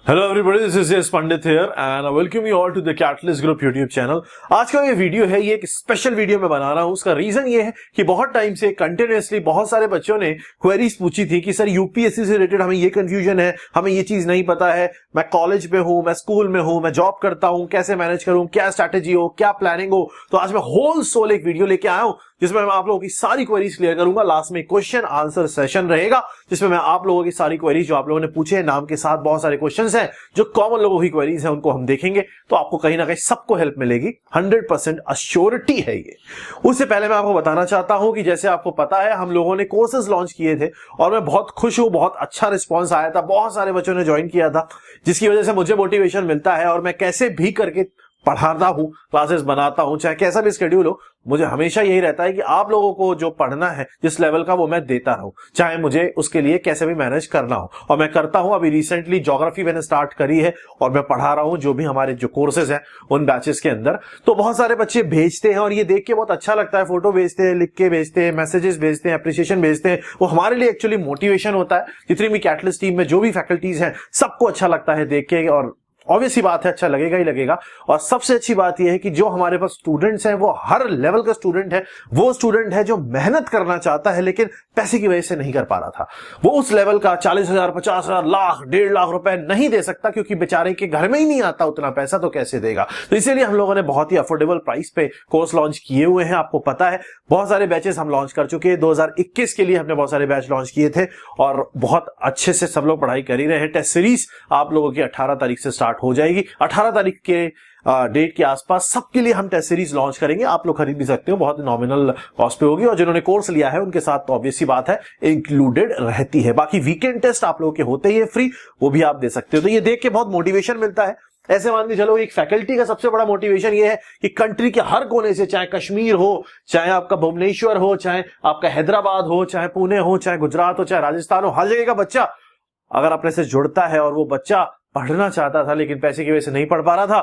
Hello everybody, this is Yash Pandit here and I welcome you all to the catalyst group YouTube channel. आज का ये video है, ये एक स्पेशल वीडियो मैं बना रहा हूं। उसका रीजन ये है कि बहुत टाइम से कंटिन्यूअसली बहुत सारे बच्चों ने क्वेरीज पूछी थी कि सर यूपीएससी से रिलेटेड हमें ये कंफ्यूजन है, हमें ये चीज नहीं पता है, मैं कॉलेज में हूं, मैं स्कूल में हूं, मैं जॉब करता हूं, कैसे मैनेज करूं, क्या स्ट्रैटेजी हो, क्या प्लानिंग हो। तो आज मैं होल सोल एक वीडियो लेके आया हूं जिसमें मैं आप लोगों की सारी क्वेरीज क्लियर करूंगा। लास्ट में क्वेश्चन आंसर सेशन रहेगा जिसमें मैं आप लोगों की सारी क्वेरीज जो आप लोगों ने पूछे हैं नाम के साथ, बहुत सारे क्वेश्चंस हैं जो कॉमन लोगों की क्वेरीज हैं, उनको हम देखेंगे तो आपको कहीं ना कहीं सबको हेल्प मिलेगी। 100% अश्योरिटी है ये। उससे पहले मैं आपको बताना चाहता हूं कि जैसे आपको पता है हम लोगों ने कोर्सेज लॉन्च किए थे और मैं बहुत खुश हूं, बहुत अच्छा रिस्पॉन्स आया था, बहुत सारे बच्चों ने ज्वाइन किया था जिसकी वजह से मुझे मोटिवेशन मिलता है और मैं कैसे भी करके पढ़ाता हूं, क्लासेस बनाता हूं, चाहे कैसा भी शेड्यूल हो, मुझे हमेशा यही रहता है कि आप लोगों को जो पढ़ना है जिस लेवल का वो मैं देता रहूं, चाहे मुझे उसके लिए कैसे भी मैनेज करना हो। और मैं करता हूं। अभी रिसेंटली ज्योग्राफी मैंने स्टार्ट करी है और मैं पढ़ा रहा हूं जो भी हमारे जो कोर्सेज हैं उन बैचेस के अंदर। तो बहुत सारे बच्चे भेजते हैं और ये देख के बहुत अच्छा लगता है, फोटो भेजते हैं, लिख के भेजते हैं, मैसेजेस भेजते हैं, अप्रिसिएशन भेजते हैं। वो हमारे लिए एक्चुअली मोटिवेशन होता है। जितनी भी कैटलिस्ट टीम में जो भी फैकल्टीज हैं सबको अच्छा लगता है देख के, और ऑब्वियस सी बात है अच्छा लगेगा ही लगेगा। और सबसे अच्छी बात यह है कि जो हमारे पास स्टूडेंट्स हैं वो हर लेवल का स्टूडेंट है। वो स्टूडेंट है जो मेहनत करना चाहता है लेकिन पैसे की वजह से नहीं कर पा रहा था। वो उस लेवल का 40,000, 50,000, लाख, 1.5 लाख रुपए नहीं दे सकता क्योंकि बेचारे के घर में ही नहीं आता उतना पैसा, तो कैसे देगा। तो इसीलिए हम लोगों ने बहुत ही अफोर्डेबल प्राइस पे कोर्स लॉन्च किए हुए हैं। आपको पता है बहुत सारे बैचेस हम लॉन्च कर चुके हैं। 2021 के लिए हमने बहुत सारे बैच लॉन्च किए थे और बहुत अच्छे से सब लोग पढ़ाई कर ही रहे हैं। टेस्ट सीरीज आप लोगों की 18 तारीख से स्टार्ट हो जाएगी। 18 तारीख के डेट के आसपास सबके लिए हम टेस्ट सीरीज लॉन्च करेंगे। आप लोग खरीद भी सकते हो, बहुत नॉमिनल कॉस्ट पे होगी और जिन्होंने कोर्स लिया है उनके साथ तो ऑब्वियस सी बात है इंक्लूडेड रहती है। बाकी वीकेंड टेस्ट आप लोगों के होते ही है फ्री, वो भी आप दे सकते हो। तो ये देख के बहुत मोटिवेशन मिलता है। ऐसे मान के चलो एक फैकल्टी का सबसे बड़ा मोटिवेशन ये है कि कंट्री के हर कोने से, चाहे कश्मीर हो, चाहे आपका भुवनेश्वर हो, चाहे आपका हैदराबाद हो, चाहे पुणे हो, चाहे गुजरात हो, चाहे राजस्थान हो, हर जगह का बच्चा अगर अपने से जुड़ता है और वो बच्चा पढ़ना चाहता था लेकिन पैसे की वजह से नहीं पढ़ पा रहा था,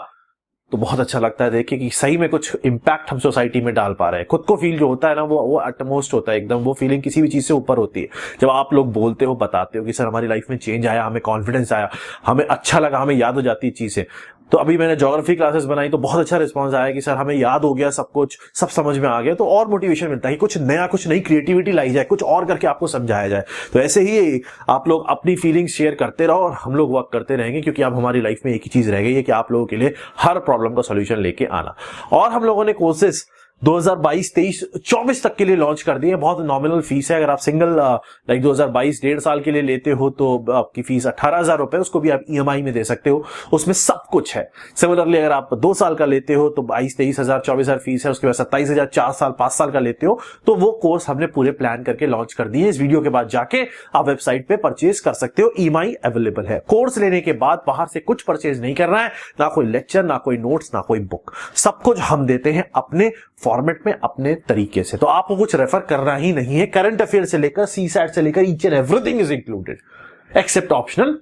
तो बहुत अच्छा लगता है देखिए कि सही में कुछ इंपैक्ट हम सोसाइटी में डाल पा रहे हैं। खुद को फील जो होता है ना वो अटमोस्ट होता है एकदम। वो फीलिंग किसी भी चीज से ऊपर होती है जब आप लोग बोलते हो, बताते हो कि सर हमारी लाइफ में चेंज आया, हमें कॉन्फिडेंस आया, हमें अच्छा लगा, हमें याद हो जाती है चीजें। तो अभी मैंने ज्योग्राफी क्लासेस बनाई तो बहुत अच्छा रिस्पांस आया कि सर हमें याद हो गया, सब कुछ सब समझ में आ गया। तो और मोटिवेशन मिलता है कि कुछ नया, कुछ नई क्रिएटिविटी लाई जाए, कुछ और करके आपको समझाया जाए। तो ऐसे ही आप लोग अपनी फीलिंग्स शेयर करते रहो और हम लोग वर्क करते रहेंगे क्योंकि अब हमारी लाइफ में एक ही चीज रह गई है कि आप लोगों के लिए हर प्रॉब्लम का सोल्यूशन लेके आना। और हम लोगों ने कोर्सेज 2022, 23, 24 तक के लिए लॉन्च कर दिए। बहुत नॉमिनल फीस है। अगर आप सिंगल 2022 1.5 साल के लिए लेते हो तो आपकी फीस 18,000 रुपए, उसको भी आप ईएमआई में दे सकते हो, उसमें सब कुछ है। सिमिलरली अगर आप 2 साल का लेते हो तो 22-23,000, 24,000 फीस है। उसके बाद 27,000 4 साल, 5 साल का लेते हो तो वो कोर्स हमने पूरे प्लान करके लॉन्च कर दिए। इस वीडियो के बाद जाके आप वेबसाइट पे परचेज कर सकते हो, ईएमआई अवेलेबल है। कोर्स लेने के बाद बाहर से कुछ परचेज नहीं करना है, ना कोई लेक्चर, ना कोई नोट्स, ना कोई बुक, सब कुछ हम देते हैं अपने फॉर्मेट में, अपने तरीके से। तो आपको कुछ रेफर करना ही नहीं है। करंट अफेयर से लेकर सीसैट से लेकर each and everything is included except optional,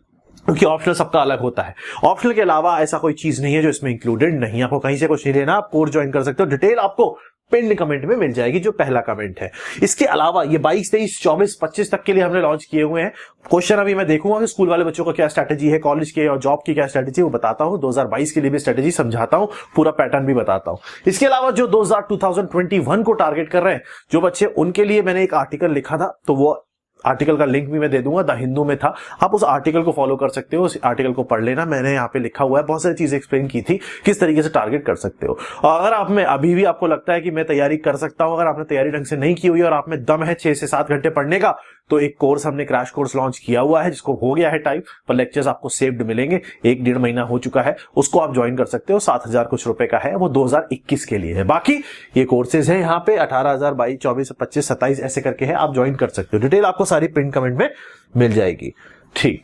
क्योंकि ऑप्शनल सबका अलग होता है। ऑप्शनल के अलावा ऐसा कोई चीज नहीं है जो इसमें इंक्लूडेड नहीं है। आपको कहीं से कुछ नहीं लेना, आप कोर्स ज्वाइन कर सकते हो। डिटेल आपको पिन कमेंट में मिल जाएगी, जो पहला कमेंट है। इसके अलावा ये 22, 23, 24, 25 तक के लिए हमने लॉन्च किए हुए हैं। क्वेश्चन अभी मैं देखूंगा कि स्कूल वाले बच्चों का क्या स्ट्रैटेजी है, कॉलेज के और जॉब की क्या स्ट्रैटेजी, वो बताता हूं। 2022 के लिए भी स्ट्रैटेजी समझाता हूं, पूरा पैटर्न भी बताता हूं। इसके अलावा जो 2021 को टारगेट कर रहे हैं जो बच्चे, उनके लिए मैंने एक आर्टिकल लिखा था, तो वो आर्टिकल का लिंक भी मैं दे दूंगा। द हिंदू में था, आप उस आर्टिकल को फॉलो कर सकते हो, उस आर्टिकल को पढ़ लेना। मैंने यहाँ पे लिखा हुआ है, बहुत सारी चीजें एक्सप्लेन की थी किस तरीके से टारगेट कर सकते हो। और अगर आप में अभी भी आपको लगता है कि मैं तैयारी कर सकता हूं, अगर आपने तैयारी ढंग से नहीं की हुई और आप में दम है 6 से 7 घंटे पढ़ने का, तो एक कोर्स हमने क्रैश कोर्स लॉन्च किया हुआ है जिसको हो गया है टाइम, पर लेक्चर्स आपको सेव्ड मिलेंगे। 1-1.5 महीना हो चुका है, उसको आप ज्वाइन कर सकते हो। 7,000 कुछ रुपए का है, वो 2021 के लिए है। बाकी ये कोर्सेज है यहाँ पे 18,000, 22, 24, 25, 27 ऐसे करके है, आप ज्वाइन कर सकते हो। डिटेल आपको सारी पिन कमेंट में मिल जाएगी। ठीक,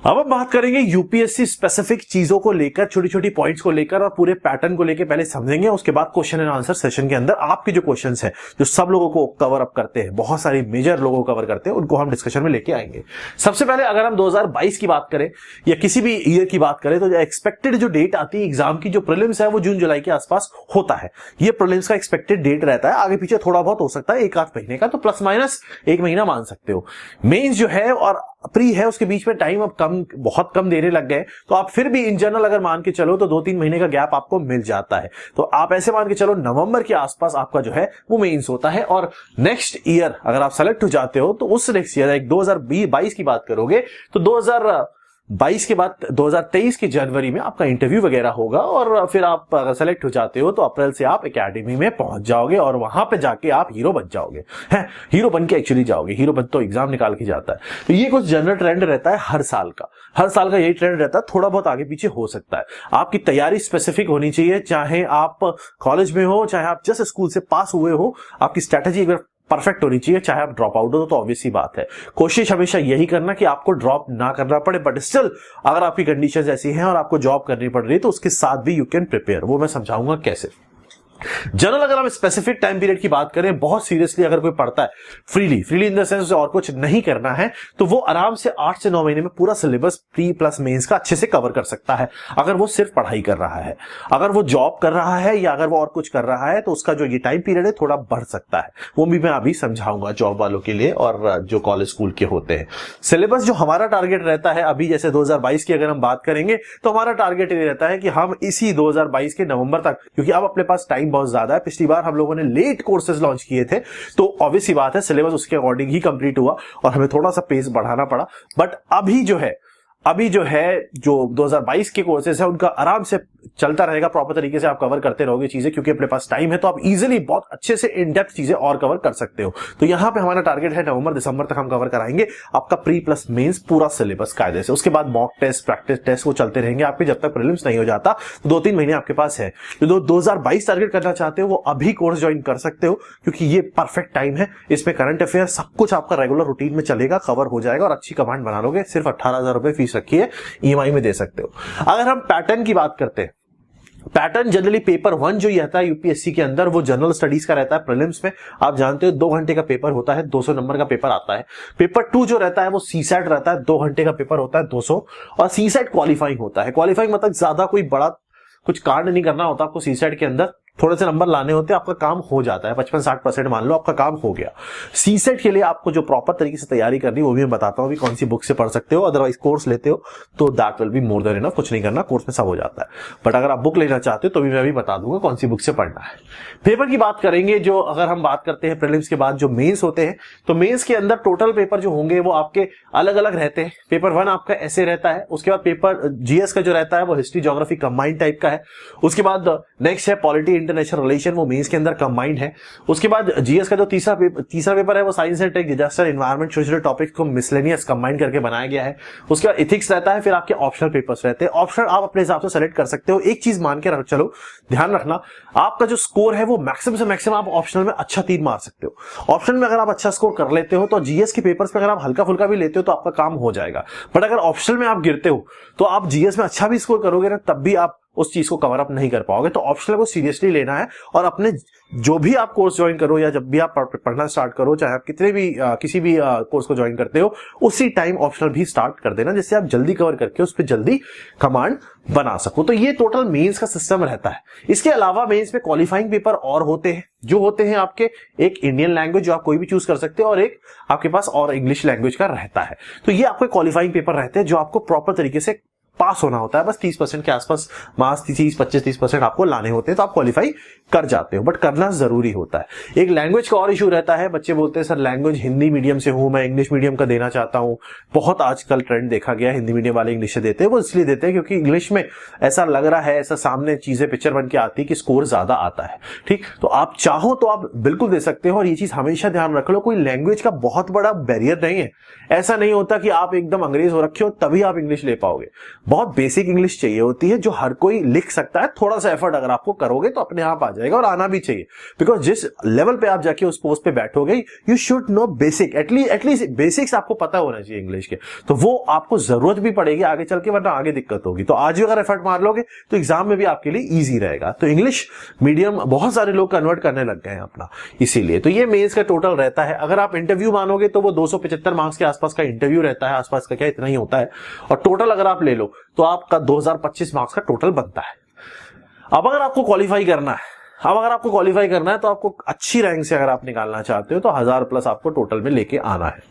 अब हम बात करेंगे यूपीएससी स्पेसिफिक चीजों को लेकर, छोटी छोटी पॉइंट्स को लेकर और पूरे पैटर्न को लेकर पहले समझेंगे। उसके बाद क्वेश्चन एंड आंसर सेशन के अंदर आपके जो क्वेश्चंस हैं, जो सब लोगों को कवर अप करते हैं, बहुत सारे मेजर लोगों को कवर करते हैं, उनको हम डिस्कशन में लेके आएंगे। सबसे पहले अगर हम 2022 की बात करें या किसी भी ईयर की बात करें तो एक्सपेक्टेड जो डेट आती है एग्जाम की, जो प्रीलिम्स है वो जून जुलाई के आसपास होता है। ये प्रीलिम्स का एक्सपेक्टेड डेट रहता है। आगे पीछे थोड़ा बहुत हो सकता है, 1-8 महीने का, तो प्लस माइनस 1 महीना मान सकते हो। मेंस जो है और प्री है उसके बीच में टाइम अब बहुत कम देने लग गए, तो आप फिर भी इन जनरल अगर मान के चलो तो 2-3 महीने का गैप आपको मिल जाता है। तो आप ऐसे मान के चलो नवंबर के आसपास आपका जो है वो मेंस होता है, और नेक्स्ट ईयर अगर आप सेलेक्ट हो जाते हो तो उस नेक्स्ट ईयर 2022 की बात करोगे तो 2022 के बाद 2023 की जनवरी में आपका इंटरव्यू वगैरह होगा, और फिर आप अगर सेलेक्ट हो जाते हो तो अप्रैल से आप एकेडमी में पहुंच जाओगे और वहां पे जाके आप हीरो बन जाओगे। हैं, हीरो बन के एक्चुअली जाओगे, हीरो बन तो एग्जाम निकाल के जाता है। तो ये कुछ जनरल ट्रेंड रहता है हर साल का यही ट्रेंड रहता है, थोड़ा बहुत आगे पीछे हो सकता है। आपकी तैयारी स्पेसिफिक होनी चाहिए, चाहे आप कॉलेज में हो, चाहे आप जस्ट स्कूल से पास हुए हो, आपकी स्ट्रेटेजी एक बार परफेक्ट होनी चाहिए। चाहे आप ड्रॉप आउट हो तो ऑब्वियस सी बात है, कोशिश हमेशा यही करना कि आपको ड्रॉप ना करना पड़े, बट स्टिल अगर आपकी कंडीशंस ऐसी हैं और आपको जॉब करनी पड़ रही है तो उसके साथ भी यू कैन प्रिपेयर। वो मैं समझाऊंगा कैसे। जनरल अगर हम स्पेसिफिक टाइम पीरियड की बात करें, बहुत सीरियसली अगर कोई पढ़ता है फ्रीली इन द सेंस उसे और कुछ नहीं करना है, तो वो आराम से 8 से 9 महीने में पूरा सिलेबस प्री प्लस मेंस का अच्छे से कवर कर सकता है, अगर वो सिर्फ पढ़ाई कर रहा है। अगर वो जॉब कर रहा है या अगर वो और कुछ कर रहा है तो उसका जो ये टाइम पीरियड है थोड़ा बढ़ सकता है, वो भी मैं अभी समझाऊंगा जॉब वालों के लिए और जो कॉलेज स्कूल के होते हैं। सिलेबस जो हमारा टारगेट रहता है अभी, जैसे 2022 की अगर हम बात करेंगे तो हमारा टारगेट ये रहता है कि हम इसी 2022 के नवंबर तक, क्योंकि अब अपने पास टाइम बहुत ज्यादा है, पिछली बार हम लोगों ने लेट कोर्सेज लॉन्च किए थे तो ऑब्वियस सी बात है सिलेबस उसके अकॉर्डिंग ही कंप्लीट हुआ और हमें थोड़ा सा पेस बढ़ाना पड़ा। बट अभी जो है जो 2022 के कोर्सेज है उनका आराम से चलता रहेगा, प्रॉपर तरीके से आप कवर करते रहोगे चीजें, क्योंकि अपने पास टाइम है तो आप इजीली बहुत अच्छे से इन डेप्थ चीजें और कवर कर सकते हो। तो यहां पे हमारा टारगेट है नवंबर दिसंबर तक हम कवर कराएंगे आपका प्री प्लस मेंस पूरा सिलेबस कायदे से। उसके बाद मॉक टेस्ट, प्रैक्टिस टेस्ट वो चलते रहेंगे आपके जब तक प्रीलिम्स नहीं हो जाता, तो 2-3 महीने आपके पास है। जो 2022 टारगेट करना चाहते हो वो अभी कोर्स ज्वाइन कर सकते हो, क्योंकि ये परफेक्ट टाइम है। इसमें करंट अफेयर सब कुछ आपका रेगुलर रूटीन में चलेगा, कवर हो जाएगा और अच्छी कमांड बना लोगे। सिर्फ 18,000 रुपए फीस रखी है, EMI में दे सकते हो। अगर हम पैटर्न की बात करते हैं, पैटर्न जनरली पेपर 1 जो रहता है यूपीएससी के अंदर वो जनरल स्टडीज का रहता है। प्रीलिम्स में आप जानते हो 2 घंटे का पेपर होता है, 200 नंबर का पेपर आता है। पेपर 2 जो रहता है वो सीसैट रहता है, 2 घंटे का पेपर होता है 200, और सीसैट क्वालिफाइंग होता है। क्वालिफाइंग मतलब ज्यादा कोई बड़ा कुछ कांड नहीं करना होता आपको सीसैट के अंदर, थोड़े से नंबर लाने होते हैं, आपका काम हो जाता है। 55-60% मान लो आपका काम हो गया। सीसेट के लिए आपको जो प्रॉपर तरीके से तैयारी करनी वो भी मैं बताता हूँ, कौन सी बुक से पढ़ सकते हो। अदरवाइज कोर्स लेते हो तो that will be more than enough, कुछ नहीं करना, कोर्स में सब हो जाता है। बट अगर आप बुक लेना चाहते हो तो भी मैं भी बता दूंगा कौन सी बुक से पढ़ना है। पेपर की बात करेंगे, जो अगर हम बात करते हैं प्रीलिम्स के बाद जो मेंस होते हैं, तो मेंस के अंदर टोटल पेपर जो होंगे वो आपके अलग अलग रहते हैं। पेपर 1 आपका ऐसे रहता है, उसके बाद पेपर जीएस का जो रहता है वो हिस्ट्री ज्योग्राफी कंबाइंड टाइप का है। उसके बाद नेक्स्ट है पॉलिटी इंटरनेशनल रिलेशन, वो मेंस के अंदर कंबाइंड है। उसके बाद जीएस का जो तीसरा पेपर है वो science and tech, disaster, environment, social topics को मिसलेनियस कंबाइन करके बनाया गया है। उसके बाद एथिक्स रहता है, फिर आपके ऑप्शनल पेपर्स रहते हैं। ऑप्शनल आप अपने हिसाब से सेलेक्ट कर सकते हो। एक चीज मान के चलो, ध्यान रखना, आपका जो स्कोर है वो मैक्सिमम से मैक्सिमम आप ऑप्शनल में अच्छा 3 मार सकते हो। ऑप्शनल में अगर आप अच्छा स्कोर कर लेते हो तो जीएस के पेपर्स पे अगर आप हल्का फुल्का भी लेते हो तो आपका काम हो जाएगा। बट अगर ऑप्शनल में आप गिरते हो तो आप जीएस में अच्छा भी स्कोर करोगे ना, तब भी आप उस चीज को कवर अप नहीं कर पाओगे। तो ऑप्शनल को सीरियसली लेना है और अपने जो भी आप कोर्स ज्वाइन करो या जब भी आप पढ़ना स्टार्ट करो, चाहे आप कितने भी किसी भी कोर्स को ज्वाइन करते हो, उसी टाइम ऑप्शनल भी स्टार्ट कर देना, जिससे आप जल्दी कवर करके उस पर जल्दी कमांड बना सको। तो ये टोटल मेंस का सिस्टम रहता है। इसके अलावा मेंस में क्वालिफाइंग पेपर और होते हैं, जो होते हैं आपके एक इंडियन लैंग्वेज जो आप कोई भी चूज कर सकते हो और एक आपके पास और इंग्लिश लैंग्वेज का रहता है। तो ये आपके क्वालिफाइंग पेपर रहते हैं जो आपको प्रॉपर तरीके से पास होना होता है। बस 30% के आसपास मार्क्स, 25-30% आपको लाने होते हैं तो आप क्वालिफाई कर जाते हो, बट करना जरूरी होता है। एक लैंग्वेज का और इशू रहता है, बच्चे बोलते हैं सर लैंग्वेज हिंदी मीडियम से हूं, मैं इंग्लिश मीडियम का देना चाहता हूं। बहुत आजकल ट्रेंड देखा गया, हिंदी मीडियम वाले इंग्लिश से देते हैं। वो इसलिए देते हैं क्योंकि इंग्लिश में ऐसा लग रहा है, ऐसा सामने चीजें पिक्चर बन के आती है कि स्कोर ज्यादा आता है। ठीक, तो आप चाहो तो आप बिल्कुल दे सकते हो। और ये चीज हमेशा ध्यान रख लो, कोई लैंग्वेज का बहुत बड़ा बैरियर नहीं है। ऐसा नहीं होता कि आप एकदम अंग्रेज हो रखे हो तभी आप इंग्लिश ले पाओगे। बहुत बेसिक इंग्लिश चाहिए होती है जो हर कोई लिख सकता है। थोड़ा सा एफर्ट अगर आपको करोगे तो अपने आप आ जाएगा, और आना भी चाहिए, बिकॉज जिस लेवल पे आप जाके उस पोस्ट पे बैठोगे, you should know basic, at least basics आपको पता होना चाहिए इंग्लिश के। तो वो आपको जरूरत भी पड़ेगी आगे चल के, वरना आगे दिक्कत होगी। तो आज भी अगर एफर्ट मार लोगे तो एग्जाम में भी आपके लिए ईजी रहेगा। तो इंग्लिश मीडियम बहुत सारे लोग कन्वर्ट करने लग गए हैं अपना, इसीलिए। तो ये मेंस का टोटल रहता है। अगर आप इंटरव्यू मानोगे तो वो 275 मार्क्स के आसपास का इंटरव्यू रहता है, आसपास का क्या इतना ही होता है। और टोटल अगर आप ले लो तो आपका 2025 मार्क्स का टोटल बनता है। अब अगर आपको क्वालिफाई करना है तो आपको अच्छी रैंक से अगर आप निकालना चाहते हो तो 1000 प्लस आपको टोटल में लेके आना है।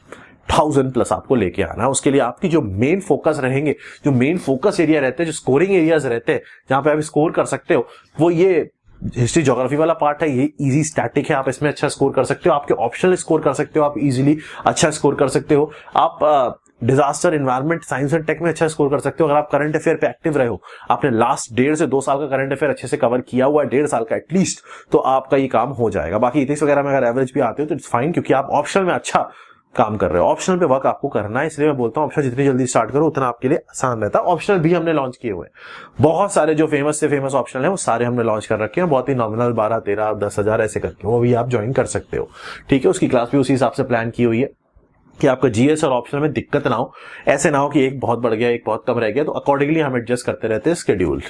1000+ आपको लेके आना है। उसके लिए आपकी जो मेन फोकस रहेंगे, जो मेन फोकस एरिया रहते हैं, जो स्कोरिंग एरियाज रहते हैं जहां पे आप स्कोर कर सकते हो, वो ये हिस्ट्री ज्योग्राफी वाला पार्ट है। ये इजी स्टैटिक है, आप इसमें अच्छा स्कोर कर सकते हो। आपके ऑप्शनल स्कोर कर सकते हो, आप इजीली अच्छा स्कोर कर सकते हो। आप disaster, environment, science and tech में अच्छा स्कोर कर सकते हो। अगर आप करंट अफेयर पे एक्टिव रहे हो, आपने लास्ट 1.5 से 2 साल का करंट अफेयर अच्छे से कवर किया हुआ है, 1.5 साल का एटलीस्ट, तो आपका ये काम हो जाएगा। बाकी इतिहास वगैरह में अगर एवरेज भी आते हो तो इट्स फाइन, क्योंकि आप ऑप्शनल में अच्छा काम कर रहे हो। ऑप्शनल पे वर्क आपको करना है, इसलिए मैं बोलता हूं ऑप्शनल जितनी जल्दी स्टार्ट करो उतना आपके लिए आसान रहता है। ऑप्शनल भी हमने लॉन्च किए हुए हैं, बहुत सारे जो फेमस से फेमस ऑप्शनल है वो सारे हमने लॉन्च कर रखे हैं, बहुत ही नॉमिनल 12, 13, 10,000 ऐसे करके, वो भी आप ज्वाइन कर सकते हो। ठीक है, उसकी क्लास भी उसी हिसाब से प्लान की हुई है कि आपका जीएस और ऑप्शनल में दिक्कत ना हो। ऐसे ना हो कि एक बहुत बढ़ गया, एक बहुत कम रह गया, तो अकॉर्डिंगली हम एडजस्ट करते रहते हैं स्केड्यूल।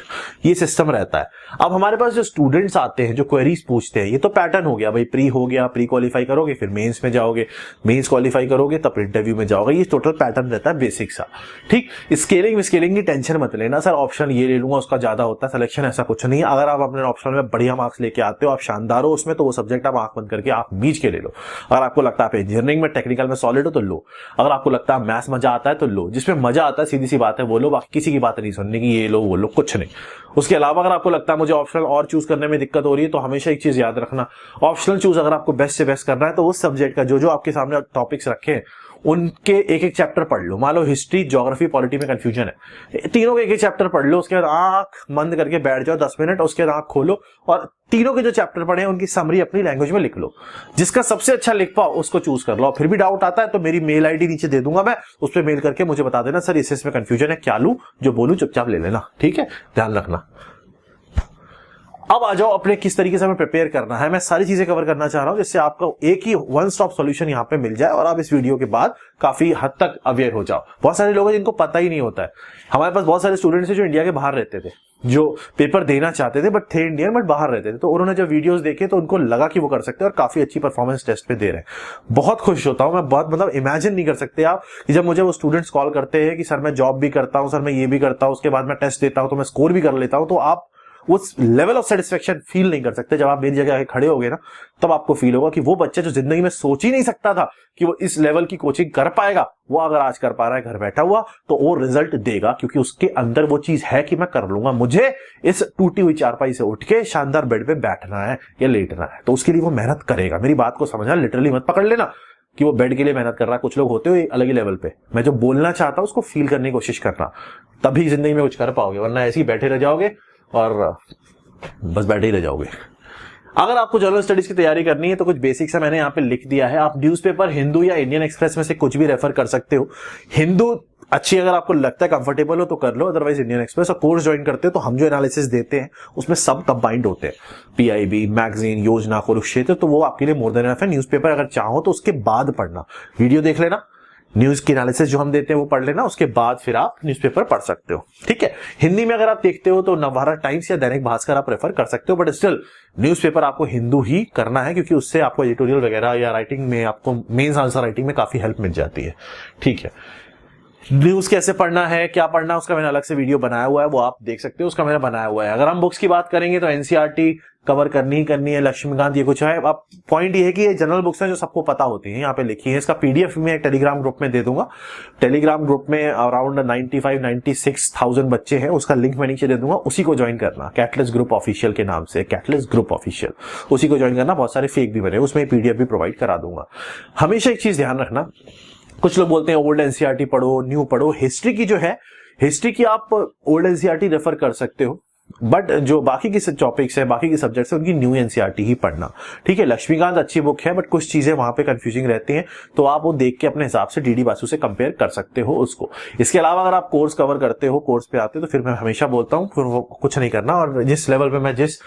ये सिस्टम रहता है। अब हमारे पास जो स्टूडेंट्स आते हैं, जो क्वेरीज पूछते हैं, ये तो पैटर्न हो गया भाई, प्री हो गया, प्री क्वालिफाई करोगे, फिर मेंस में जाओगे, मेंस क्वालिफाई करोगे, तब इंटरव्यू में जाओगे। ये टोटल पैटर्न रहता है बेसिक सा। ठीक, स्केलिंग की टेंशन मत लेना, सर ऑप्शनल ये ले लूंगा उसका ज्यादा होता है सिलेक्शन, ऐसा कुछ नहीं है। अगर आप अपने ऑप्शनल में बढ़िया मार्क्स लेके आते हो, आप शानदार हो उसमें, तो वो सब्जेक्ट आप आंख बंद करके आप मीच के ले लो। अगर आपको लगता है आप इंजीनियरिंग में, टेक्निकल में सॉलिड हो तो लो। अगर आपको लगता है मैथ्स मजा आता है तो लो। जिसमें मजा आता है सीधी सी बात है वो लो, बाकी किसी की बात नहीं सुनने की, ये लो वो लो, कुछ नहीं। उसके अलावा अगर आपको लगता है मुझे ऑप्शनल और चूज करने में दिक्कत हो रही है, तो हमेशा एक चीज याद रखना, ऑप्शनल चूज अगर आपको बेस्ट से बेस्ट करना है तो उस सब्जेक्ट का जो आपके सामने टॉपिक्स रखे हैं उनके एक एक चैप्टर पढ़ लो। मान लो हिस्ट्री, ज्योग्राफी, पॉलिटी में कंफ्यूजन है, तीनों के एक एक चैप्टर पढ़ लो। उसके बाद आंख बंद करके बैठ जाओ 10 मिनट, उसके बाद आंख खोलो और तीनों के जो चैप्टर पढ़े हैं उनकी समरी अपनी लैंग्वेज में लिख लो। जिसका सबसे अच्छा लिख पाओ उसको चूज कर लो। फिर भी डाउट आता है तो मेरी मेल आईडी नीचे दे दूंगा मैं, उस पर मेल करके मुझे बता देना, सर इसमें कंफ्यूजन है, क्या लूं, जो बोलूं चुपचाप ले लेना। ठीक है, ध्यान रखना। अब आ जाओ अपने किस तरीके से हमें प्रिपेयर करना है। मैं सारी चीजें कवर करना चाह रहा हूं जिससे आपको एक ही वन स्टॉप सॉल्यूशन यहां पे मिल जाए और आप इस वीडियो के बाद काफी हद तक अवेयर हो जाओ। बहुत सारे लोग हैं जिनको पता ही नहीं होता है। हमारे पास बहुत सारे स्टूडेंट्स हैं जो इंडिया के बाहर रहते थे, जो पेपर देना चाहते थे बट थे इंडियन बट बाहर रहते थे, तो उन्होंने जब वीडियोस देखे तो उनको लगा कि वो कर सकते हैं और काफी अच्छी परफॉर्मेंस टेस्ट पे दे रहे हैं। बहुत खुश होता हूं मैं, बहुत मतलब इमेजिन नहीं कर सकते आप कि जब मुझे वो स्टूडेंट्स कॉल करते हैं कि सर मैं जॉब भी करता हूं, सर मैं ये भी करता हूं, उसके बाद मैं टेस्ट देता हूं तो मैं स्कोर भी कर लेता हूं, तो आप उस लेवल ऑफ सेटिस्फेक्शन फील नहीं कर सकते। जब आप मेरी जगह आके खड़े होगे ना, तब आपको फील होगा कि वो बच्चा जो जिंदगी में सोच ही नहीं सकता था कि वो इस लेवल की कोचिंग कर पाएगा, वो अगर आज कर पा रहा है घर बैठा हुआ, तो वो रिजल्ट देगा, क्योंकि उसके अंदर वो चीज है कि मैं कर लूंगा। मुझे इस टूटी हुई चारपाई से उठ के शानदार बेड पे बैठना है या लेटना है, तो उसके लिए वो मेहनत करेगा। मेरी बात को समझना, लिटरली मत पकड़ लेना कि वो बेड के लिए मेहनत कर रहा है। कुछ लोग होते हो अलग ही लेवल पे। मैं जो बोलना चाहता हूं उसको फील करने की कोशिश करना, तभी जिंदगी में कुछ कर पाओगे, वरना ऐसे ही बैठे रह जाओगे और बस बैठे ही रह जाओगे। अगर आपको जनरल स्टडीज की तैयारी करनी है तो कुछ बेसिक सा मैंने यहाँ पे लिख दिया है। आप न्यूज़पेपर हिंदू या इंडियन एक्सप्रेस में से कुछ भी रेफर कर सकते हो। हिंदू अच्छी अगर आपको लगता है, कंफर्टेबल हो तो कर लो, अदरवाइज इंडियन एक्सप्रेस। और कोर्स ज्वाइन करते हो तो हम जो एनालिसिस देते हैं उसमें सब कंबाइंड होते हैं, पीआईबी, मैगजीन, योजना, कुरुक्षेत्र, तो वो आपके लिए मोर देन इनफ है। न्यूज़पेपर अगर चाहो तो उसके बाद पढ़ना, वीडियो देख लेना, न्यूज की एनालिसिस जो हम देते हैं वो पढ़ लेना, उसके बाद फिर आप न्यूज़पेपर पढ़ सकते हो। ठीक है, हिंदी में अगर आप देखते हो तो नवभारत टाइम्स या दैनिक भास्कर आप रेफर कर सकते हो, बट स्टिल न्यूज़पेपर आपको हिंदू ही करना है, क्योंकि उससे आपको एडिटोरियल वगैरह या राइटिंग में, आपको मेंस आंसर राइटिंग में काफी हेल्प मिल जाती है। ठीक है, न्यूज कैसे पढ़ना है, क्या पढ़ना है, उसका मैंने अलग से वीडियो बनाया हुआ है, वो आप देख सकते हो, उसका मैंने बनाया हुआ है। अगर हम बुक्स की बात करेंगे तो एनसीईआरटी कवर करनी ही करनी है, लक्ष्मीकांत, ये कुछ है। अब पॉइंट ये है कि ये जनरल बुक्स हैं जो सबको पता होती हैं, यहाँ पे लिखी है। इसका पीडीएफ में एक टेलीग्राम ग्रुप में दे दूंगा। टेलीग्राम ग्रुप में अराउंड 95-96,000 बच्चे हैं, उसका लिंक मैं नीचे दे दूंगा, उसी को ज्वाइन करना। कैटलिस्ट ग्रुप ऑफिशियल के नाम से, कैटलिस्ट ग्रुप ऑफिशियल, उसी को ज्वाइन करना। बहुत सारे फेक भी बने, उसमें पीडीएफ भी प्रोवाइड करा दूंगा। हमेशा एक चीज ध्यान रखना, कुछ लोग बोलते हैं ओल्ड एनसीईआरटी पढ़ो, न्यू पढ़ो। हिस्ट्री की जो है, हिस्ट्री की आप ओल्ड एनसीईआरटी रेफर कर सकते हो, बट जो बाकी की टॉपिक्स है, बाकी के सब्जेक्ट्स है, उनकी न्यू एनसीईआरटी ही पढ़ना। ठीक है, लक्ष्मीकांत अच्छी बुक है, बट कुछ चीजें वहां पे कंफ्यूजिंग रहती हैं, तो आप वो देख के अपने हिसाब से डीडी बासु से कंपेयर कर सकते हो उसको। इसके अलावा अगर आप कोर्स कवर करते हो, कोर्स पे आते हो, तो फिर मैं हमेशा बोलता हूँ फिर वो कुछ नहीं करना। और जिस लेवल पे मैं, जिस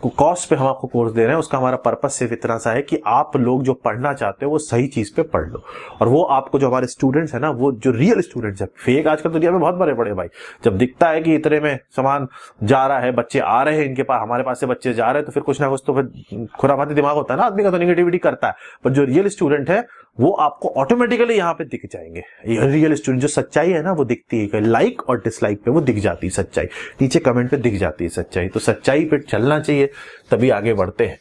कॉस्ट पे हम आपको कोर्स दे रहे हैं, उसका हमारा पर्पस सिर्फ इतना सा है कि आप लोग जो पढ़ना चाहते हो वो सही चीज पे पढ़ लो। और वो आपको, जो हमारे स्टूडेंट्स है ना, वो जो रियल स्टूडेंट्स है, फेक आजकल दुनिया में बहुत बड़े बड़े भाई, जब दिखता है कि इतने में सामान जा रहा है, बच्चे आ रहे हैं इनके पास, हमारे पास से बच्चे जा रहे हैं, तो फिर कुछ ना कुछ तो फिर खुराफाती दिमाग होता है ना आदमी का, तो निगेटिविटी करता है। पर जो रियल स्टूडेंट है वो आपको ऑटोमेटिकली यहाँ पे दिख जाएंगे। रियल स्टूडेंट, जो सच्चाई है ना वो दिखती है, लाइक और डिसलाइक पे वो दिख जाती है सच्चाई, नीचे कमेंट पे दिख जाती है सच्चाई। तो सच्चाई पे चलना चाहिए, तभी आगे बढ़ते हैं।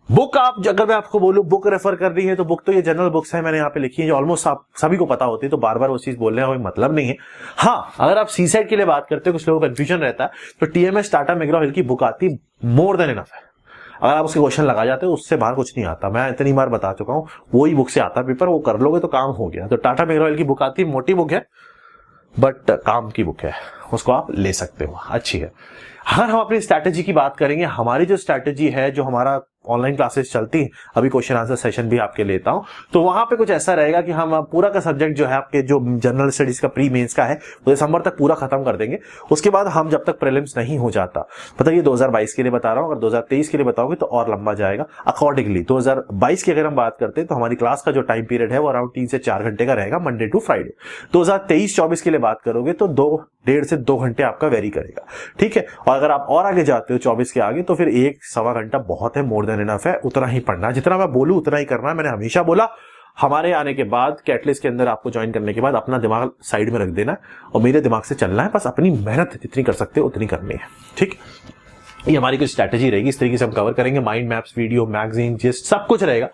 बुक आप, अगर मैं आपको बोलूं बुक रेफर करनी है तो बुक तो ये जनरल बुक्स है मैंने यहाँ पे लिखी है जो ऑलमोस्ट आप सभी को पता होती है, तो बार बार वो चीज बोलने का कोई मतलब नहीं है। हाँ, अगर आप सी सेट के लिए बात करते हो, कुछ लोगों को कंफ्यूजन रहता है, तो टीएमएस टाटा मैकग्रॉ हिल की बुक आती मोर देन इनफ है। अगर आप उसके क्वेश्चन लगा जाते हो उससे बाहर कुछ नहीं आता, मैं इतनी बार बता चुका हूँ, वही बुक से आता पेपर, वो कर लोगे तो काम हो गया। तो टाटा मैकग्रॉ हिल की बुक आती है, मोटी बुक है बट काम की बुक है, उसको आप ले सकते हो, अच्छी है। अगर हम अपनी स्ट्रैटेजी की बात करेंगे, हमारी जो स्ट्रैटेजी है, जो हमारा ऑनलाइन क्लासेस चलती है, अभी क्वेश्चन आंसर सेशन भी आपके लेता हूं, तो वहां पे कुछ ऐसा रहेगा कि हम पूरा का सब्जेक्ट जो है आपके जो जनरल स्टडीज का प्री मेंस का है वो दिसंबर तक पूरा खत्म कर देंगे। उसके बाद हम जब तक प्रीलिम्स नहीं हो जाता, पता ये 2022 के लिए बता रहा हूं, अगर 2023 के लिए बताओगे तो और लंबा जाएगा। अकॉर्डिंगली 2022 की अगर हम बात करते हैं तो हमारी क्लास का जो टाइम पीरियड है वो अराउंड 3 से 4 घंटे का रहेगा, मंडे टू फ्राइडे। 2023-24 के लिए बात करोगे तो 1.5 से 2 घंटे आपका वेरी करेगा, ठीक है। और अगर आप और आगे जाते हो 24 के आगे तो फिर 1-1.25 घंटा बहुत है, मोर देन इनफ है। उतना ही पढ़ना, जितना मैं बोलूं उतना ही करना है। मैंने हमेशा बोला, हमारे आने के बाद, कैटलिस्ट के अंदर आपको ज्वाइन करने के बाद अपना दिमाग साइड में रख देना और मेरे दिमाग से चलना है, बस अपनी मेहनत जितनी कर सकते हो उतनी करनी है, ठीक। ये हमारी कुछ स्ट्रैटेजी रहेगी, इस तरीके से हम कवर करेंगे। Mind maps, video, magazine, gist सब कुछ रहेगा,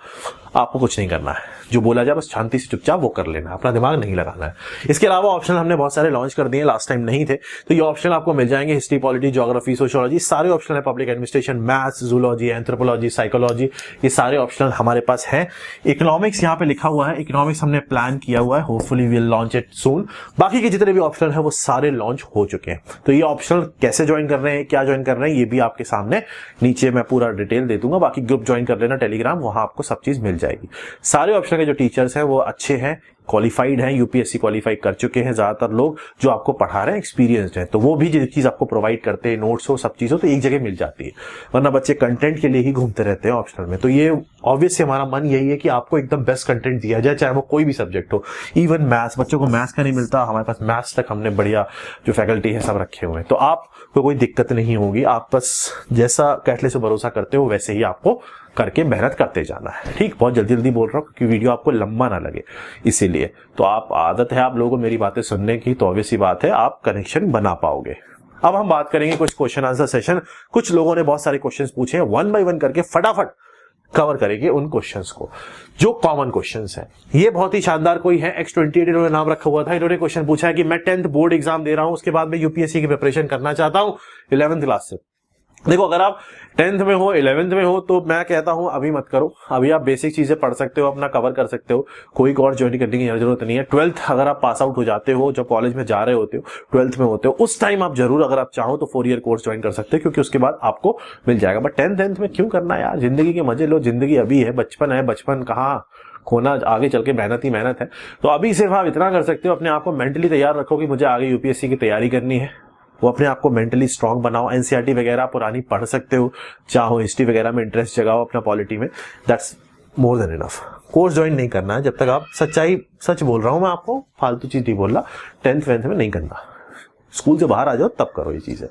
आपको कुछ नहीं करना है, जो बोला जाए बस शांति से चुपचाप वो कर लेना, अपना दिमाग नहीं लगाना है। इसके अलावा ऑप्शन हमने बहुत सारे लॉन्च कर दिए, लास्ट टाइम नहीं थे, तो ये ऑप्शन आपको मिल जाएंगे। हिस्ट्री, पॉलिटी, ज्योग्राफी, सोशियोलॉजी, सारे ऑप्शन है। Public administration, maths, zoology, anthropology, psychology, ये सारे ऑप्शन हमारे पास हैं। इकोनॉमिक्स यहाँ पे लिखा हुआ है, इकोनॉमिक्स हमने प्लान किया हुआ है, hopefully we will launch it soon. बाकी के जितने भी ऑप्शन है वो सारे लॉन्च हो चुके हैं। तो ये ऑप्शन कैसे ज्वाइन कर रहे हैं, क्या ज्वाइन कर रहे हैं, ये भी आपके सामने नीचे मैं पूरा डिटेल दे दूंगा। बाकी ग्रुप ज्वाइन कर लेना टेलीग्राम, वहां आपको सब चीज मिल जाएगी। सारे ऑप्शन के जो टीचर्स हैं वो अच्छे हैं, क्वालिफाइड हैं, यूपीएससी क्वालिफाई कर चुके हैं ज्यादातर लोग, जो आपको पढ़ा रहे हैं एक्सपीरियंस्ड हैं, तो वो भी जो चीज आपको प्रोवाइड करते हैं, नोट्स हो, सब चीज हो, तो एक जगह मिल जाती है। वरना बच्चे कंटेंट के लिए ही घूमते रहते हैं ऑप्शनल में। तो ये ऑब्वियसली हमारा मन यही है कि आपको एकदम बेस्ट कंटेंट दिया जाए, चाहे वो कोई भी सब्जेक्ट हो। इवन मैथ्स, बच्चों को मैथ्स का नहीं मिलता, हमारे पास मैथ्स तक हमने बढ़िया जो फैकल्टी है सब रखे हुए हैं, तो आपको कोई दिक्कत नहीं होगी। आप बस जैसा कैटलिस्ट से भरोसा करते हो वैसे ही आपको करके मेहनत करते जाना है, ठीक। बहुत जल्दी जल्दी बोल रहा हूँ क्योंकि वीडियो आपको लंबा ना लगे, इसीलिए। तो आप, आदत है आप लोगों को मेरी बातें सुनने की, तो ऑब्वियस सी बात है आप कनेक्शन बना पाओगे। अब हम बात करेंगे कुछ क्वेश्चन आंसर सेशन। कुछ लोगों ने बहुत सारे क्वेश्चंस पूछे हैं, 1 बाय 1 करके फटाफट कवर करेंगे उन क्वेश्चंस को जो कॉमन क्वेश्चंस हैं। ये बहुत ही शानदार कोई है, X28 इन्होंने नाम रखा हुआ था। इन्होंने क्वेश्चन पूछा है कि मैं 10th बोर्ड एग्जाम दे रहा हूं, उसके बाद मैं यूपीएससी की प्रिपरेशन करना चाहता हूं 11th क्लास से। देखो, अगर आप 10th में हो, 11th में हो, तो मैं कहता हूं अभी मत करो। अभी आप बेसिक चीजें पढ़ सकते हो, अपना कवर कर सकते हो, कोई कोर्स ज्वाइन करने की जरूरत नहीं है। 12th अगर आप पास आउट हो जाते हो, जब कॉलेज में जा रहे होते हो, 12th में होते हो, उस टाइम आप जरूर, अगर आप चाहो तो 4 ईयर कोर्स ज्वाइन कर सकते हो, क्योंकि उसके बाद आपको मिल जाएगा। बट 10th में क्यों करना यार, जिंदगी के मजे लो, जिंदगी अभी है, बचपन है, बचपन कहाँ खोना, आगे चल के मेहनत ही मेहनत है। तो अभी सिर्फ आप इतना कर सकते हो, अपने आप को मेंटली तैयार रखो कि मुझे आगे यूपीएससी की तैयारी करनी है। वो अपने आप को मेंटली स्ट्रांग बनाओ। एनसीईआरटी वगैरह पुरानी पढ़ सकते हो, चाहो हिस्ट्री वगैरह में इंटरेस्ट जगाओ अपना, पॉलिटी में, that's more than enough. Course join नहीं करना है जब तक आप, सच बोल रहा हूं मैं आपको, फालतू चीज नहीं बोल रहा। 10th में नहीं करना, स्कूल से बाहर आ जाओ तब करो ये चीजें।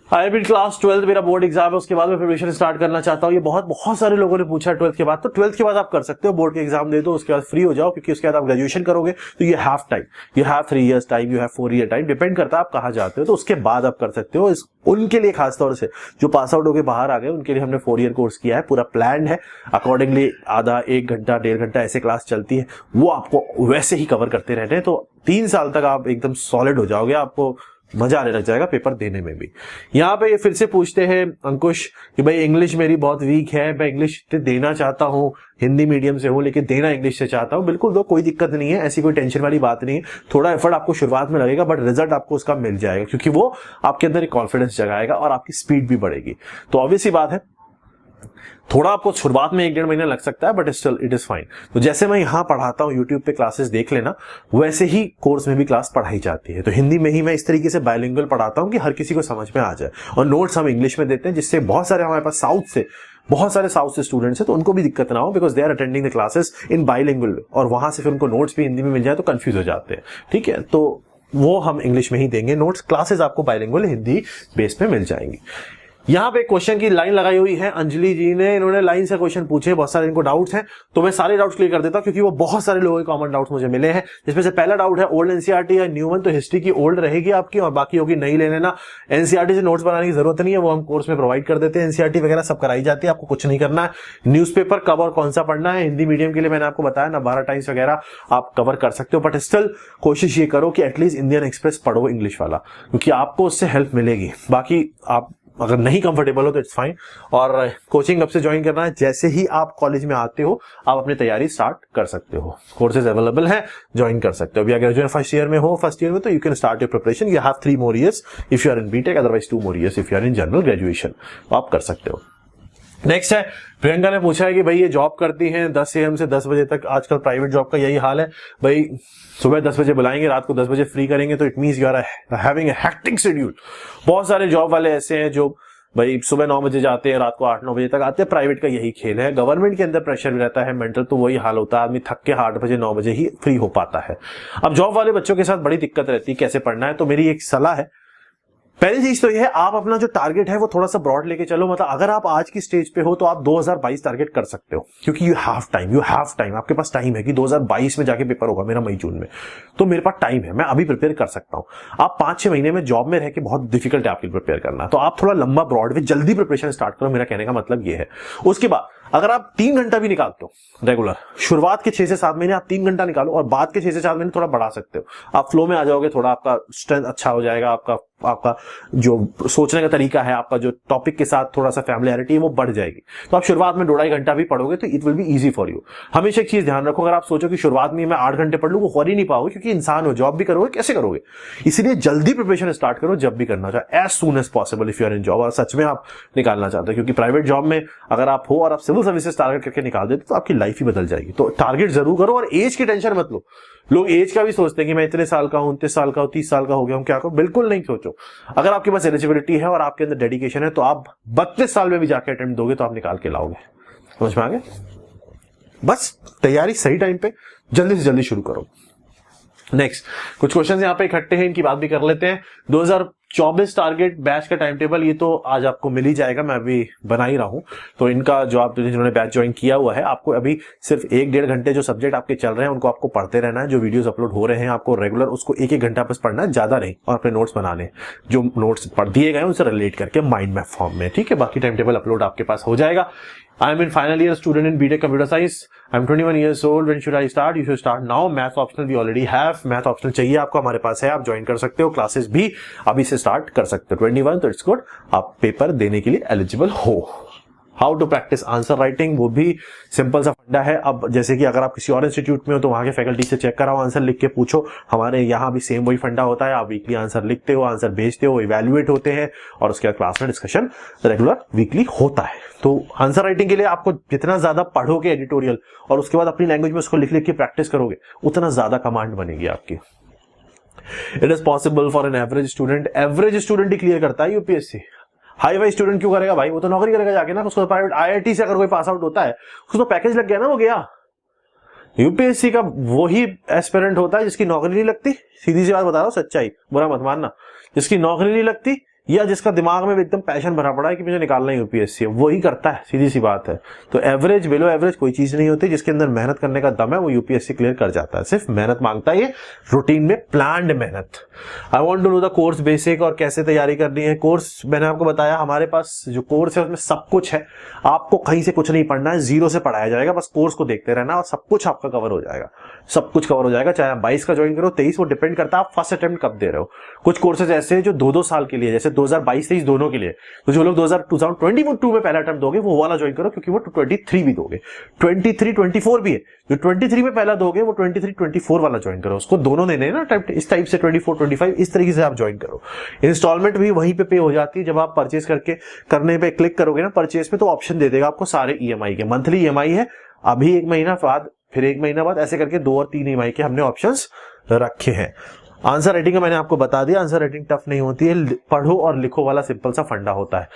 आई एम इन क्लास 12, मेरा बोर्ड एग्जाम है, उसके बाद मैं प्रिपरेशन स्टार्ट करना चाहता हूँ। ये बहुत सारे लोगों ने पूछा 12th के बाद, तो 12th के बाद आप कर सकते हो, बोर्ड के एग्जाम दे दो, उसके बाद फ्री हो जाओ, क्योंकि उसके बाद आप ग्रेजुएशन करोगे तो you have time, you have 3 years time, you have 4 year time, depend करता है आप कहाँ जाते हो, तो उसके बाद आप कर सकते हो। उनके लिए खासतौर से जो पास आउट होकर बाहर आ गए, उनके लिए हमने 4 year कोर्स किया है, पूरा प्लान है। अकॉर्डिंगली आधा 1 घंटा 1.5 घंटा ऐसे क्लास चलती है, वो आपको वैसे ही कवर करते रहते हैं। तो 3 साल तक आप एकदम सॉलिड हो जाओगे, आपको मजा आने लग जाएगा पेपर देने में भी। यहाँ पे ये फिर से पूछते हैं अंकुश कि भाई इंग्लिश मेरी बहुत वीक है, मैं इंग्लिश देना चाहता हूँ, हिंदी मीडियम से हूँ लेकिन देना इंग्लिश से चाहता हूँ। बिल्कुल दो, कोई दिक्कत नहीं है, ऐसी कोई टेंशन वाली बात नहीं है। थोड़ा एफर्ट आपको शुरुआत में लगेगा बट रिजल्ट आपको उसका मिल जाएगा, क्योंकि वो आपके अंदर एक कॉन्फिडेंस जगाएगा और आपकी स्पीड भी बढ़ेगी। तो ऑब्वियस सी बात है, थोड़ा आपको शुरुआत में 1-1.5 महीना लग सकता है, but still it is fine. तो जैसे मैं यहाँ पढ़ाता हूँ, यूट्यूब पे क्लासेस देख लेना, वैसे ही कोर्स में भी क्लास पढ़ाई जाती है। तो हिंदी में ही मैं इस तरीके से बायलिंगुअल पढ़ाता हूँ कि हर किसी को समझ में आ जाए, और नोट्स हम इंग्लिश में देते हैं, जिससे बहुत सारे हमारे पास बहुत सारे साउथ से स्टूडेंट्स हैं, तो उनको भी दिक्कत ना हो, because they are attending the classes in bilingual, और वहां से फिर उनको नोट्स भी हिंदी में मिल जाए तो कंफ्यूज हो जाते हैं। ठीक है, तो वो हम इंग्लिश में ही देंगे नोट्स, क्लासेस आपको बायलिंगुअल हिंदी बेस पे मिल जाएंगी। यहाँ पे क्वेश्चन की लाइन लगाई हुई है अंजलि जी ने, इन्होंने लाइन से क्वेश्चन पूछे, बहुत सारे इनको डाउट्स हैं, तो मैं सारे डाउट्स क्लियर कर देता हूँ क्योंकि वो बहुत सारे लोगों के कॉमन डाउट्स मुझे मिले हैं। जिसमें से पहला डाउट है ओल्ड एनसीईआरटी या न्यू वन, तो हिस्ट्री की ओल्ड रहेगी आपकी और बाकी होगी नहीं ले लेना। एनसीईआरटी से नोट्स बनाने की जरूरत नहीं है, वो हम कोर्स में प्रोवाइड कर देते हैं। एनसीईआरटी वगैरह सब कराई जाती है, आपको कुछ नहीं करना है। न्यूज़पेपर कब और कौन सा पढ़ना है, हिंदी मीडियम के लिए मैंने आपको बताया ना, 12 टाइम्स वगैरह आप कवर कर सकते हो, बट स्टिल कोशिश ये करो कि एटलीस्ट इंडियन एक्सप्रेस पढ़ो इंग्लिश वाला, क्योंकि आपको उससे हेल्प मिलेगी। बाकी आप अगर नहीं कंफर्टेबल हो तो इट्स फाइन। और कोचिंग कब से ज्वाइन करना है, जैसे ही आप कॉलेज में आते हो आप अपनी तैयारी स्टार्ट कर सकते हो। कोर्सेज अवेलेबल है, ज्वाइन कर सकते हो। अभी ग्रेजुएशन फर्स्ट ईयर में हो, फर्स्ट ईयर में, तो you can start your preparation. You have 3 more years if you are in BTech, otherwise 2 more years if you are in general graduation, आप कर सकते हो। नेक्स्ट है प्रियंका ने पूछा है कि भाई ये जॉब करती हैं 10 AM से 10 बजे तक, आजकल प्राइवेट जॉब का यही हाल है भाई, सुबह 10 बजे बुलाएंगे, रात को 10 बजे फ्री करेंगे, तो it means you are having a hectic schedule. बहुत सारे जॉब वाले ऐसे हैं जो भाई सुबह 9 बजे जाते हैं, रात को 8-9 बजे तक आते हैं। प्राइवेट का यही खेल है। गवर्नमेंट के अंदर प्रेशर भी रहता है मेंटल, तो वही हाल होता है, आदमी थक के 8 बजे 9 बजे ही फ्री हो पाता है। अब जॉब वाले बच्चों के साथ बड़ी दिक्कत रहती है कैसे पढ़ना है, तो मेरी एक सलाह है, पहली चीज तो यह है आप अपना जो टारगेट है वो थोड़ा सा ब्रॉड लेके चलो। मतलब अगर आप आज की स्टेज पे हो तो आप 2022 टारगेट कर सकते हो, क्योंकि यू हैव टाइम, आपके पास टाइम है कि 2022 में जाके पेपर होगा मेरा, मई जून में, तो मेरे पास टाइम है, मैं अभी प्रिपेयर कर सकता हूं। आप 5-6 महीने में जॉब में रह के बहुत डिफिकल्ट है आपके प्रिपेयर करना, तो आप थोड़ा लंबा ब्रॉड में जल्दी प्रिपरेशन स्टार्ट करो, मेरा कहने का मतलब ये है। उसके बाद अगर आप 3 घंटा भी निकालते हो रेगुलर, शुरुआत के 6 से 7 महीने आप 3 घंटा निकालो और बाद के 6 से 7 महीने थोड़ा बढ़ा सकते हो, आप फ्लो में आ जाओगे, थोड़ा आपका स्ट्रेंथ अच्छा हो जाएगा, आपका जो सोचने का तरीका है, आपका जो टॉपिक के साथ थोड़ा सा फैमिलियरिटी है वो बढ़ जाएगी। तो आप शुरुआत में 2-2.5 घंटा भी पढ़ोगे तो it will be easy for you. हमेशा एक चीज ध्यान रखो, अगर आप सोचो कि शुरुआत में मैं 8 घंटे पढ़ लूं, वो हो ही नहीं पाओगे, क्योंकि इंसान हो, जॉब भी करोगे, कैसे करोगे। इसलिए जल्दी प्रिपरेशन स्टार्ट करो जब भी करना चाहे, as soon as possible if you are in job, और सच में आप निकालना चाहते हो, क्योंकि प्राइवेट जॉब में अगर आप हो और आप सिविल सर्विसेज टारगेट करके निकाल देते तो आपकी लाइफ ही बदल जाएगी। तो टारगेट जरूर करो और एज की टेंशन मत लो। लोग एज का भी सोचते हैं कि मैं इतने साल का हूं, 29 साल का हूं, 30 साल का हो गया हूं, क्या करूं। बिल्कुल नहीं सोचो, अगर आपके पास एलिजिबिलिटी है और आपके अंदर डेडिकेशन है तो आप 32 साल में भी जाके अटेम्प्ट दोगे तो आप निकाल के लाओगे। समझ में आ गया? बस तैयारी सही टाइम पे जल्दी से जल्दी शुरू करो। नेक्स्ट कुछ क्वेश्चन यहाँ पे इकट्ठे हैं, इनकी बात भी कर लेते हैं। 2024 टारगेट बैच का टाइम टेबल ये तो आज आपको मिल ही जाएगा, मैं अभी बना ही रहा हूं। तो इनका जो आप जिन्होंने बैच ज्वाइन किया हुआ है, आपको अभी सिर्फ 1-1.5 घंटे जो सब्जेक्ट आपके चल रहे हैं उनको आपको पढ़ते रहना है। जो वीडियोस अपलोड हो रहे हैं आपको रेगुलर उसको 1-1 घंटा बस पढ़ना है, ज्यादा नहीं, और अपने नोट्स बनाने, जो नोट्स पढ़ दिए गए उनसे रिलेट करके माइंड मैप फॉर्म में, ठीक है। बाकी टाइम टेबल अपलोड आपके पास हो जाएगा। I am in final year student in BTech Computer Science. I am 21 years old. When should I start? You should start now. Math optional we already have. Math optional चाहिए आपको, हमारे पास है, आप join कर सकते हो। क्लासेस भी अभी से स्टार्ट कर सकते हो। 21 तो इट्स गुड, आप पेपर देने के लिए एलिजिबल हो। How to practice answer writing, वो भी सिंपल सा फंडा है। अब जैसे कि अगर आप किसी और इंस्टीट्यूट में हो तो वहां के फैकल्टी से चेक कराओ, आंसर लिख के पूछो। हमारे यहाँ भी सेम वही फंडा होता है, आप वीकली आंसर लिखते हो, आंसर भेजते हो, इवेल्युएट होते हैं और उसके बाद क्लास में डिस्कशन रेगुलर वीकली होता है। तो आंसर राइटिंग के लिए आपको जितना ज्यादा पढ़ोगे एडिटोरियल और उसके बाद अपनी लैंग्वेज में उसको लिख लिख के प्रैक्टिस करोगे, उतना ज्यादा कमांड बनेगी आपकी। It is possible for an average student he clear करता है यूपीएससी। हाई वाई स्टूडेंट क्यों करेगा भाई, वो तो नौकरी करेगा जाके ना। उसको प्राइवेट IIT से अगर कोई पास आउट होता है उसको तो पैकेज लग गया ना, वो गया। यूपीएससी का वही एस्पिरेंट होता है जिसकी नौकरी नहीं लगती, सीधी सी बात बता रहा हूं, सच्चाई, बुरा मत मानना, जिसकी नौकरी नहीं लगती या जिसका दिमाग में एकदम पैशन भरा पड़ा है कि मुझे निकालना है यूपीएससी, वही करता है, सीधी सी बात है। तो एवरेज बिलो एवरेज कोई चीज नहीं होती, जिसके अंदर मेहनत करने का दम है वो यूपीएससी क्लियर कर जाता है। सिर्फ मेहनत मांगता है ये, रूटीन में प्लान्ड मेहनत। I want to know the course basic और कैसे तैयारी करनी है। कोर्स मैंने आपको बताया, हमारे पास जो कोर्स है उसमें सब कुछ है, आपको कहीं से कुछ नहीं पढ़ना है, जीरो से पढ़ाया जाएगा, बस कोर्स को देखते रहना और सब कुछ आपका कवर हो जाएगा, सब कुछ कवर हो जाएगा। चाहे आप 22 का ज्वाइन करो, 23, वो डिपेंड करता है आप फर्स्ट अटेम्प्ट कब दे रहे हो। कुछ कोर्सेज ऐसे हैं जो 2-2 साल के लिए, जैसे 2022-23 दोनों के लिए, तो जो लोग 2022 में पहला अटेम्प्ट दोगे वो वाला ज्वाइन करो, क्योंकि वो 23 भी दोगे, 23-24 भी है। जो 23 में पहला दोगे वो 23-24 वाला ज्वाइन करो, उसको दोनों देने हैं ना अटेम्प्ट, इस टाइप से 24-25 इस तरीके से आप ज्वाइन करो। इंस्टॉलमेंट भी वहीं पे हो जाती है, जब आप परचेज करने पे क्लिक करोगे ना परचेज पे, तो ऑप्शन दे देगा आपको सारे EMI के। मंथली EMI है, अभी 1 महीना बाद, फिर 1 महीना बाद, ऐसे करके 2 और 3 EMI के हमने ऑप्शंस रखे हैं। आंसर राइटिंग का मैंने आपको बता दिया, आंसर राइटिंग टफ नहीं होती है, पढ़ो और लिखो वाला सिंपल सा फंडा होता है।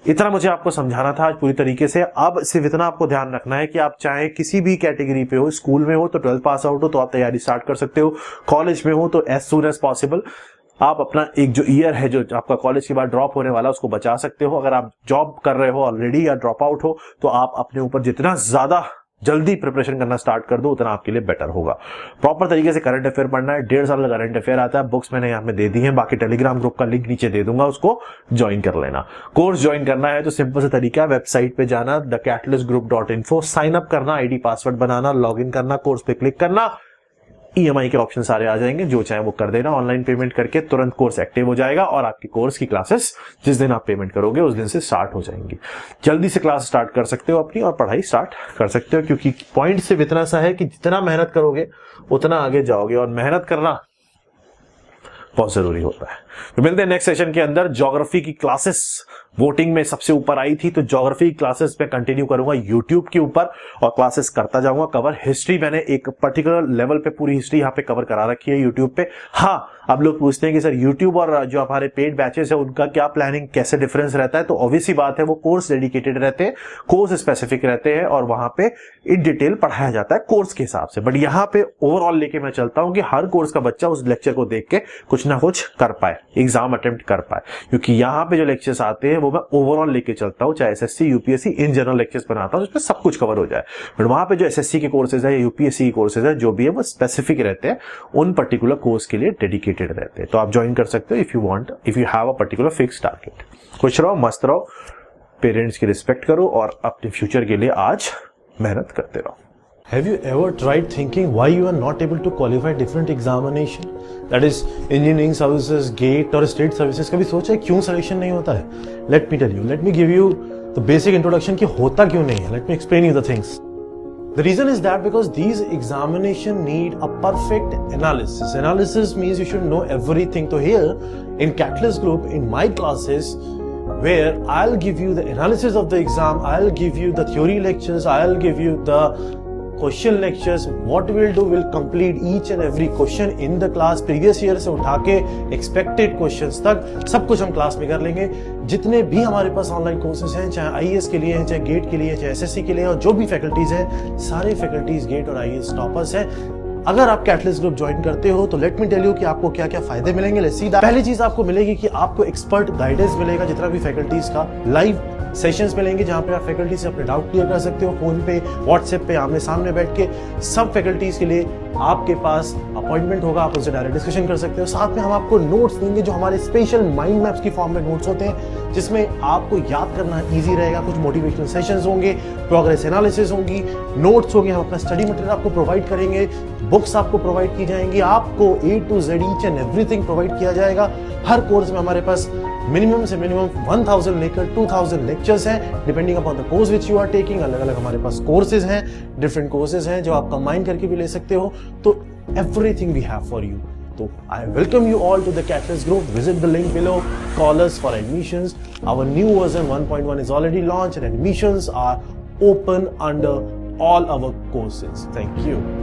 इतना मुझे आपको समझाना था आज पूरी तरीके से। अब सिर्फ इतना आपको ध्यान रखना है कि आप चाहे किसी भी कैटेगरी पे हो, स्कूल में हो तो 12th पास आउट हो तो आप तैयारी स्टार्ट कर सकते हो, कॉलेज में हो तो एज सून एज पॉसिबल आप अपना एक जो ईयर है जो आपका कॉलेज के बाद ड्रॉप होने वाला उसको बचा सकते हो। अगर आप जॉब कर रहे हो ऑलरेडी या ड्रॉप आउट हो तो आप अपने ऊपर जितना ज्यादा जल्दी प्रिपरेशन करना स्टार्ट कर दो उतना आपके लिए बेटर होगा। प्रॉपर तरीके से करंट अफेयर पढ़ना है, 1.5 साल का करंट अफेयर आता है, बुक्स मैंने यहाँ पे दे दी हैं, बाकी टेलीग्राम ग्रुप का लिंक नीचे दे दूंगा, उसको ज्वाइन कर लेना। कोर्स ज्वाइन करना है तो सिंपल सा तरीका है, वेबसाइट पे जाना thecatalyst.group.info, साइन अप करना, ID password banana, log in करना, कोर्स पे क्लिक करना, EMI के ऑप्शन सारे आ जाएंगे, जो चाहे वो कर देना। ऑनलाइन पेमेंट करके तुरंत कोर्स एक्टिव हो जाएगा और आपकी कोर्स की क्लासेस जिस दिन आप पेमेंट करोगे उस दिन से स्टार्ट हो जाएंगी। जल्दी से क्लास स्टार्ट कर सकते हो अपनी और पढ़ाई स्टार्ट कर सकते हो, क्योंकि पॉइंट सिर्फ इतना सा है कि जितना मेहनत करोगे उतना आगे जाओगे और मेहनत करना बहुत जरूरी होता है। तो मिलते हैं नेक्स्ट सेशन के अंदर। ज्योग्राफी की क्लासेस वोटिंग में सबसे ऊपर आई थी, तो ज्योग्राफी क्लासेस में कंटिन्यू करूंगा यूट्यूब के ऊपर और क्लासेस करता जाऊंगा कवर। हिस्ट्री मैंने एक पर्टिकुलर लेवल पे पूरी हिस्ट्री यहाँ पे कवर करा रखी है यूट्यूब पे। हाँ, अब लोग पूछते हैं कि सर यूट्यूब और जो हमारे पेड बैचेस है उनका क्या प्लानिंग, कैसे डिफरेंस रहता है? तो ऑब्वियसली बात है, वो कोर्स डेडिकेटेड रहते हैं, कोर्स स्पेसिफिक रहते हैं और वहां पे इन डिटेल पढ़ाया जाता है कोर्स के हिसाब से। बट यहाँ पे ओवरऑल लेके मैं चलता हूँ कि हर कोर्स का बच्चा उस लेक्चर को देख के कुछ ना कुछ कर पाए, एग्जाम अटेम्प्ट कर पाए, क्योंकि यहाँ पे जो लेक्चर्स आते हैं वो मैं ओवरऑल लेके चलता हूँ। चाहे SSC UPSC in general lectures बनाता हूँ जिसमें सब कुछ कवर हो जाए, बट वहां पे जो SSC के कोर्सेज है या UPSC के कोर्सेज है जो भी है वो स्पेसिफिक रहते हैं, उन पर्टिकुलर कोर्स के लिए डेडिकेटेड रहते हैं। तो आप ज्वाइन कर सकते हो if you want, if you have a particular fix target. खुश रहो, मस्त रहो, पेरेंट्स की रिस्पेक्ट करो और अपने फ्यूचर के लिए आज मेहनत करते रहो। Have you ever tried thinking why you are not able to qualify different examination? That is engineering services, GATE और state services। कभी सोचा है क्यों selection नहीं होता है? Let me tell you. Let me give you the basic introduction कि होता क्यों नहीं है. Let me explain you the things. The reason is that because these examination need a perfect analysis. Analysis means you should know everything. So here in Catalyst Group, in my classes, where I'll give you the analysis of the exam, I'll give you the theory lectures, I'll give you the question lectures. What will do, will complete each and every question in the class, previous year से उठा के expected questions तक सब कुछ हम class में कर लेंगे। जितने भी हमारे पास ऑनलाइन कोर्सेज हैं, चाहे IAS के लिए हैं, चाहे गेट के लिए हैं, चाहे SSC के लिए और जो भी फैकल्टीज हैं, सारे फैकल्टीज गेट और IAS टॉपर्स हैं। अगर आप कैटलिस्ट ग्रुप ज्वाइन करते हो तो लेट मी टेल यू कि आपको क्या क्या फायदे मिलेंगे। Let's see that. पहली चीज आपको मिलेगी कि आपको एक्सपर्ट गाइडेंस मिलेगा, जितना भी फैकल्टीज का लाइव सेशंस मिलेंगे जहां पे आप फैकल्टी से अपने डाउट क्लियर कर सकते हो, फोन पे, व्हाट्सएप पे, आमने सामने बैठ के। सब फैकल्टीज के लिए आपके पास अपॉइंटमेंट होगा, आप उनसे डायरेक्ट डिस्कशन कर सकते हो। साथ में हम आपको नोट्स देंगे जो हमारे स्पेशल माइंड मैप्स की फॉर्म में नोट्स होते हैं, जिसमें आपको याद करना ईजी रहेगा। कुछ मोटिवेशनल सेशंस होंगे, प्रोग्रेस एनालिसिस होंगी, नोट्स होंगे, हम अपना स्टडी मटेरियल आपको प्रोवाइड करेंगे, बुक्स आपको प्रोवाइड की जाएंगी, आपको A to Z each and everything provide किया जाएगा। हर कोर्स में हमारे पास मिनिमम से मिनिमम 1000 लेकर 2000 लेक्चर्स हैं, depending upon the course which you are taking. अलग अलग हमारे पास कोर्सेज हैं, डिफरेंट कोर्सेज हैं जो आप कंबाइन करके भी ले सकते हो। तो everything we have for you. So I welcome you all to the Catalyst Group. Visit the link below. Call us for admissions. Our new version 1.1 is already launched and admissions are open under all our courses. Thank you.